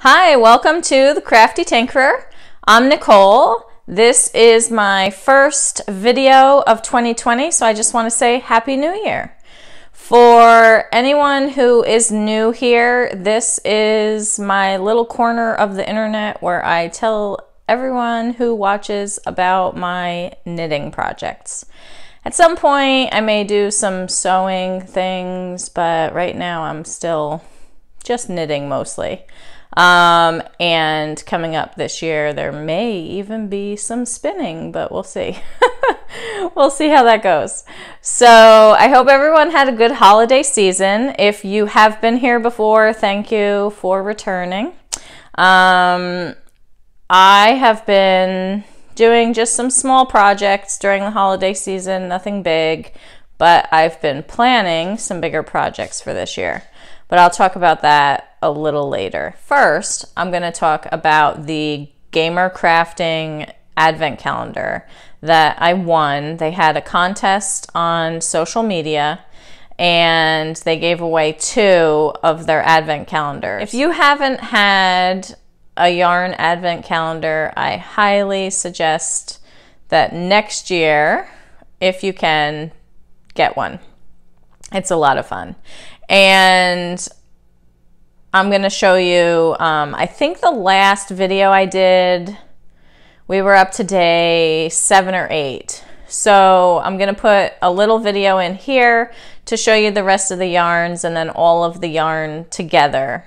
Hi, welcome to the Crafty Tinkerer. I'm Nicole. This is my first video of 2020, so I just want to say Happy New Year. For anyone who is new here, this is my little corner of the internet where I tell everyone who watches about my knitting projects. At some point, I may do some sewing things, but right now I'm still just knitting mostly. And coming up this year, there may even be some spinning, but we'll see. We'll see how that goes. So I hope everyone had a good holiday season. If you have been here before, thank you for returning. I have been doing just some small projects during the holiday season, nothing big, but I've been planning some bigger projects for this year. But I'll talk about that a little later. First, I'm going to talk about the GamerCrafting Advent Calendar that I won. They had a contest on social media and they gave away 2 of their Advent calendars. If you haven't had a yarn Advent calendar, I highly suggest that next year, if you can, get one. It's a lot of fun. And I'm going to show you, I think the last video I did, we were up to day 7 or 8. So I'm going to put a little video in here to show you the rest of the yarns and then all of the yarn together.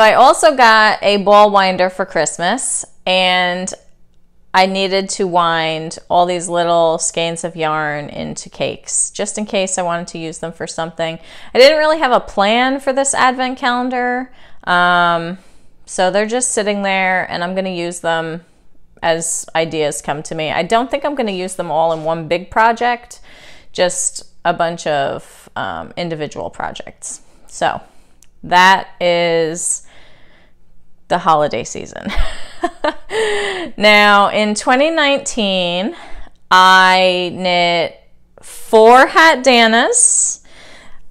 So I also got a ball winder for Christmas, and I needed to wind all these little skeins of yarn into cakes, just in case I wanted to use them for something. I didn't really have a plan for this advent calendar, so they're just sitting there, and I'm going to use them as ideas come to me. I don't think I'm going to use them all in one big project, just a bunch of individual projects. So that is the holiday season. Now, in 2019, I knit 4 Hatdanas.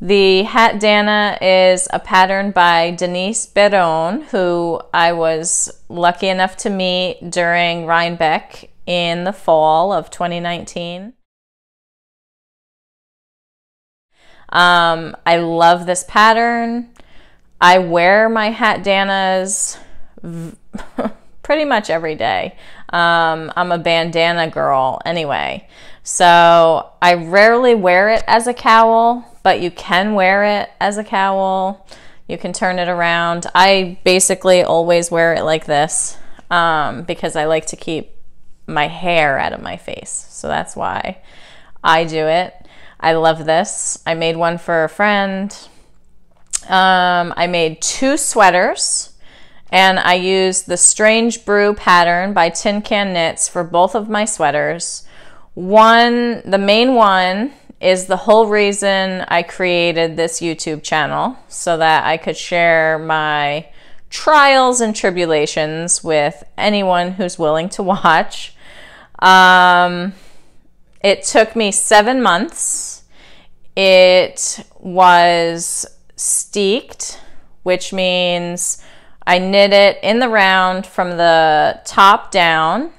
The Hatdana is a pattern by Denise Bayron, who I was lucky enough to meet during Rhinebeck in the fall of 2019. I love this pattern. I wear my Hatdanas pretty much every day. I'm a bandana girl anyway, so I rarely wear it as a cowl, but you can wear it as a cowl. You can turn it around. I basically always wear it like this because I like to keep my hair out of my face, so that's why I do it. I love this. I made one for a friend. I made 2 sweaters, and I used the Strange Brew pattern by TinCanKnits for both of my sweaters. The main one is the whole reason I created this YouTube channel, so that I could share my trials and tribulations with anyone who's willing to watch. It took me 7 months. It was steeked, which means I knit it in the round from the top down,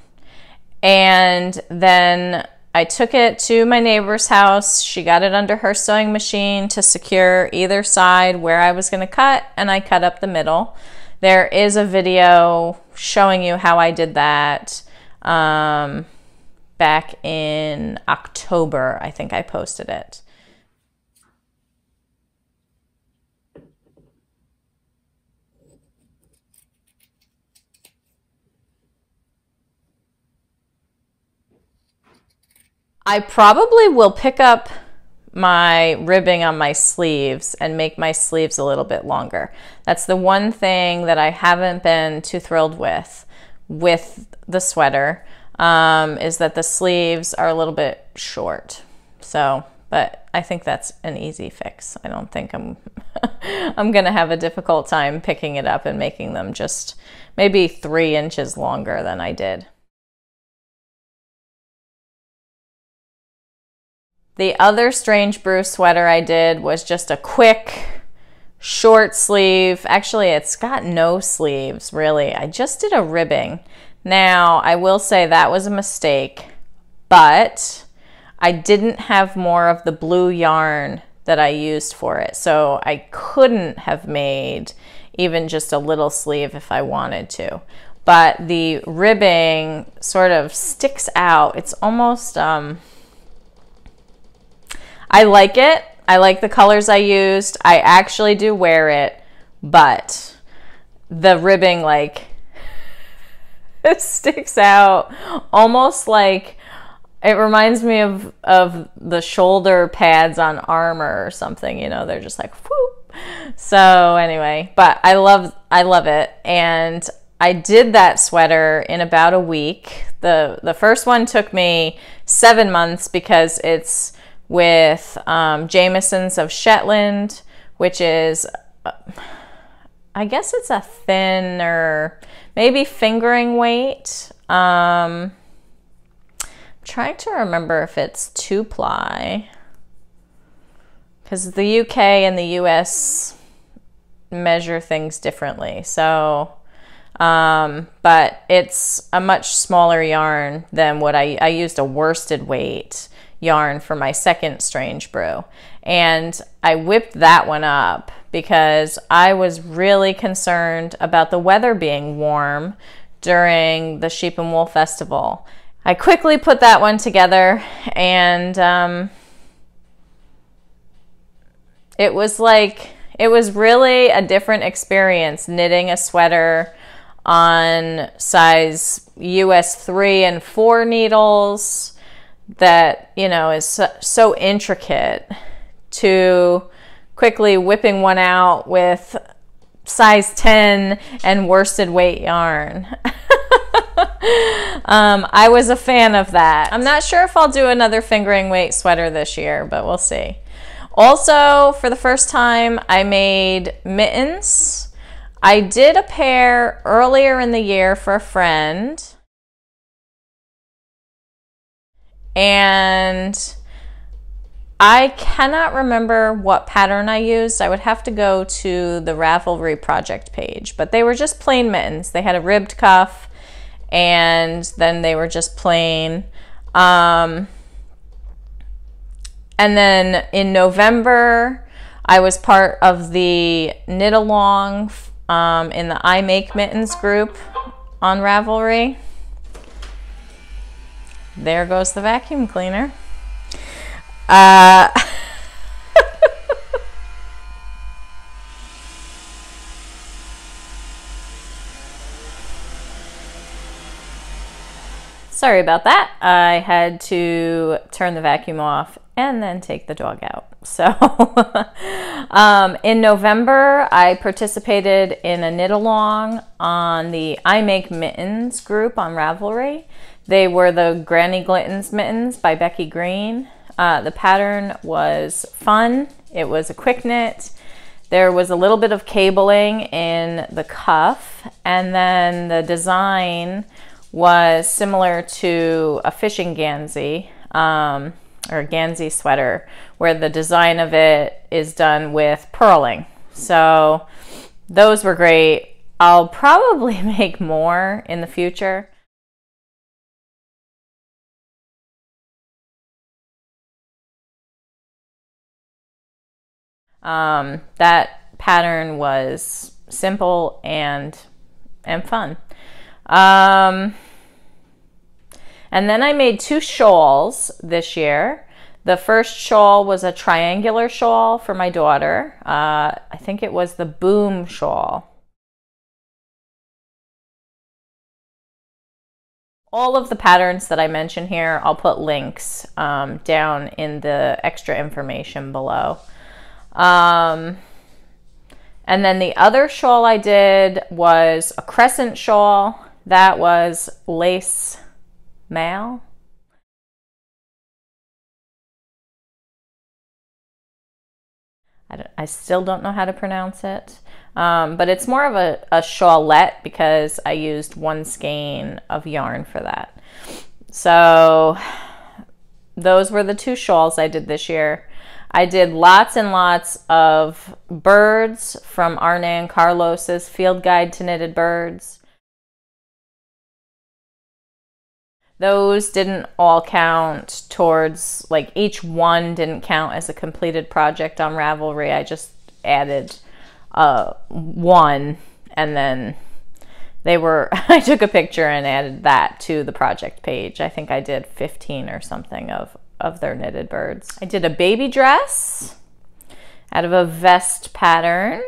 and then I took it to my neighbor's house. She got it under her sewing machine to secure either side where I was going to cut, and I cut up the middle. There is a video showing you how I did that back in October. I think I posted it. I probably will pick up my ribbing on my sleeves and make my sleeves a little bit longer. That's the one thing that I haven't been too thrilled with the sweater, is that the sleeves are a little bit short. So, but I think that's an easy fix. I don't think I'm gonna have a difficult time picking it up and making them just maybe 3 inches longer than I did. The other Strange Brew sweater I did was just a quick short sleeve. Actually, it's got no sleeves, really. I just did a ribbing. Now, I will say that was a mistake, but I didn't have more of the blue yarn that I used for it, so I couldn't have made even just a little sleeve if I wanted to. But the ribbing sort of sticks out. It's almost... I like it. I like the colors I used. I actually do wear it, but the ribbing, like, it sticks out almost like, it reminds me of the shoulder pads on armor or something, you know, they're just like, whoop. So anyway, but I love it. And I did that sweater in about a week. The first one took me 7 months because it's with Jameson's of Shetland, which is, I guess it's a thinner, maybe fingering weight. I'm trying to remember if it's 2-ply, because the UK and the US measure things differently. So, but it's a much smaller yarn than what I used a worsted weight yarn for my second Strange Brew, and I whipped that one up because I was really concerned about the weather being warm during the Sheep and Wool Festival. I quickly put that one together, and it was like, It was really a different experience knitting a sweater on size US 3 and 4 needles that, you know, is so intricate, to quickly whipping one out with size 10 and worsted weight yarn. I was a fan of that. I'm not sure if I'll do another fingering weight sweater this year, but we'll see. Also, for the first time, I made mittens. I did a pair earlier in the year for a friend, and I cannot remember what pattern I used. I would have to go to the Ravelry project page, but they were just plain mittens. They had a ribbed cuff, and then they were just plain. And then in November, I was part of the knit along in the Make Mittens group on Ravelry. There goes the vacuum cleaner. Sorry about that. I had to turn the vacuum off and then take the dog out. So in November, I participated in a knit along on the I Make Mittens group on Ravelry. They were the Granny Gluttons mittens by Becky, Greene. The pattern was fun. It was a quick knit. There was a little bit of cabling in the cuff, and then the design was similar to a fishing Gansey, or a Gansey sweater, where the design of it is done with purling. So those were great. I'll probably make more in the future. That pattern was simple and fun. And then I made 2 shawls this year. The first shawl was a triangular shawl for my daughter. I think it was the Boom shawl. All of the patterns that I mention here, I'll put links down in the extra information below. And then the other shawl I did was a crescent shawl. That was lace Maille. I still don't know how to pronounce it, but it's more of a shawlette because I used 1 skein of yarn for that. So those were the 2 shawls I did this year. I did lots and lots of birds from Arne and Carlos's Field Guide to Knitted Birds. Those didn't all count towards, like, each one didn't count as a completed project on Ravelry. I just added 1, and then they were, I took a picture and added that to the project page. I think I did 15 or something of their knitted birds. I did a baby dress out of a vest pattern.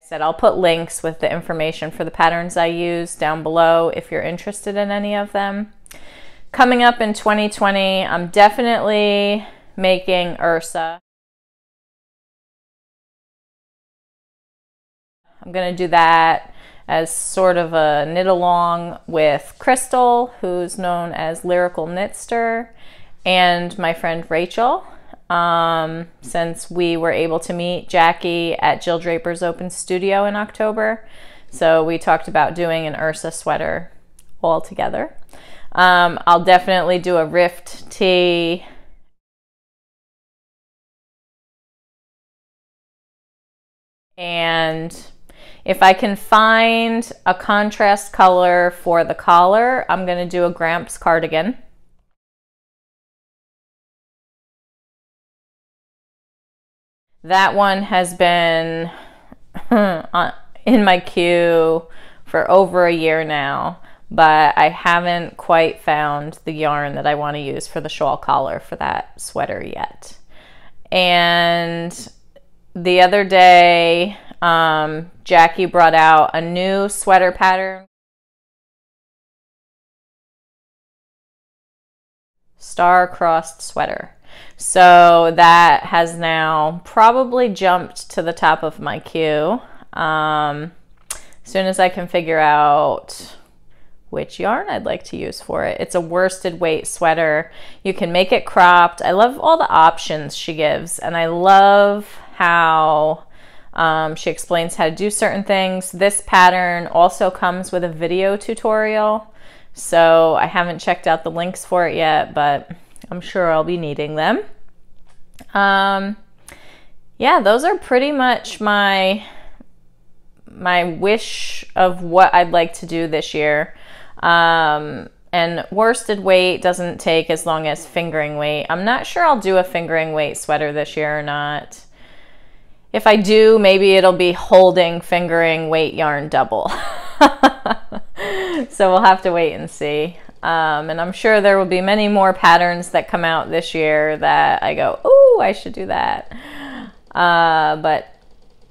Said I'll put links with the information for the patterns I use down below if you're interested in any of them. Coming up in 2020, I'm definitely making Ursa. I'm going to do that as sort of a knit along with Crystal, who's known as Lyrical Knitster, and my friend Rachel. Since we were able to meet Jackie at Jill Draper's Open Studio in October. So we talked about doing an Ursa sweater all together. I'll definitely do a rift tee. And if I can find a contrast color for the collar, I'm going to do a Gramps cardigan. That one has been in my queue for over a year now, but I haven't quite found the yarn that I want to use for the shawl collar for that sweater yet. And the other day, Jackie brought out a new sweater pattern. Star-crossed sweater. So that has now probably jumped to the top of my queue. As soon as I can figure out which yarn I'd like to use for it. It's a worsted weight sweater. You can make it cropped. I love all the options she gives, and I love how she explains how to do certain things. This pattern also comes with a video tutorial, so I haven't checked out the links for it yet, but I'm sure I'll be needing them. Yeah, those are pretty much my wish of what I'd like to do this year. And worsted weight doesn't take as long as fingering weight. I'm not sure I'll do a fingering weight sweater this year or not. If I do, maybe it'll be holding fingering weight yarn double. So we'll have to wait and see. And I'm sure there will be many more patterns that come out this year that I go, ooh, I should do that. But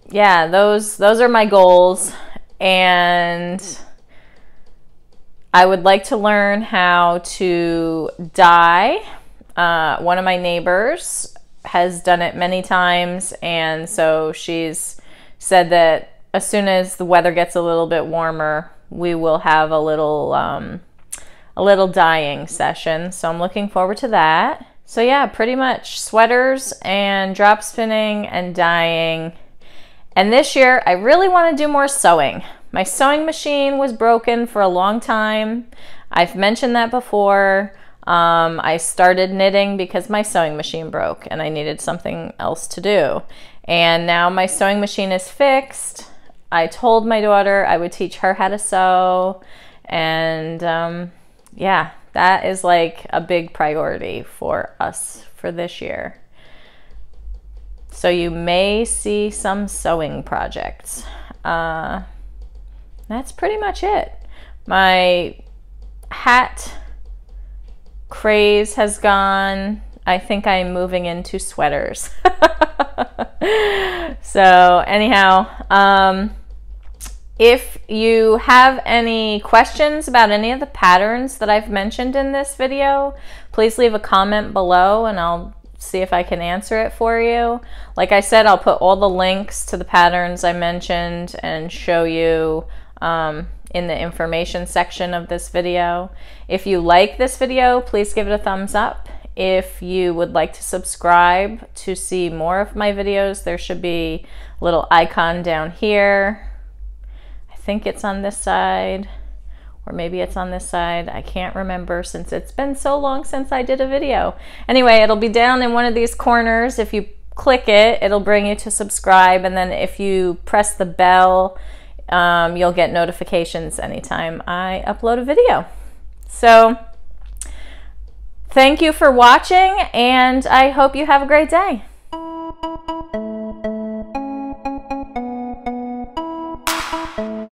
yeah, those are my goals. And I would like to learn how to dye. One of my neighbors has done it many times, and so she's said that as soon as the weather gets a little bit warmer, we will have a little dyeing session. So I'm looking forward to that. So yeah, pretty much sweaters and drop spinning and dyeing. And this year, I really want to do more sewing. My sewing machine was broken for a long time. I've mentioned that before. I started knitting because my sewing machine broke and I needed something else to do. And now my sewing machine is fixed. I told my daughter I would teach her how to sew. And yeah, that is like a big priority for us for this year. So you may see some sewing projects. That's pretty much it. My hat craze has gone. I think I'm moving into sweaters. So anyhow, if you have any questions about any of the patterns that I've mentioned in this video, please leave a comment below and I'll see if I can answer it for you. Like I said, I'll put all the links to the patterns I mentioned and show you in the information section of this video. If you like this video, please give it a thumbs up. If you would like to subscribe to see more of my videos, there should be a little icon down here. I think it's on this side, or maybe it's on this side. I can't remember since it's been so long since I did a video. Anyway, it'll be down in one of these corners. If you click it, it'll bring you to subscribe, and then if you press the bell, you'll get notifications anytime I upload a video. So thank you for watching, and I hope you have a great day.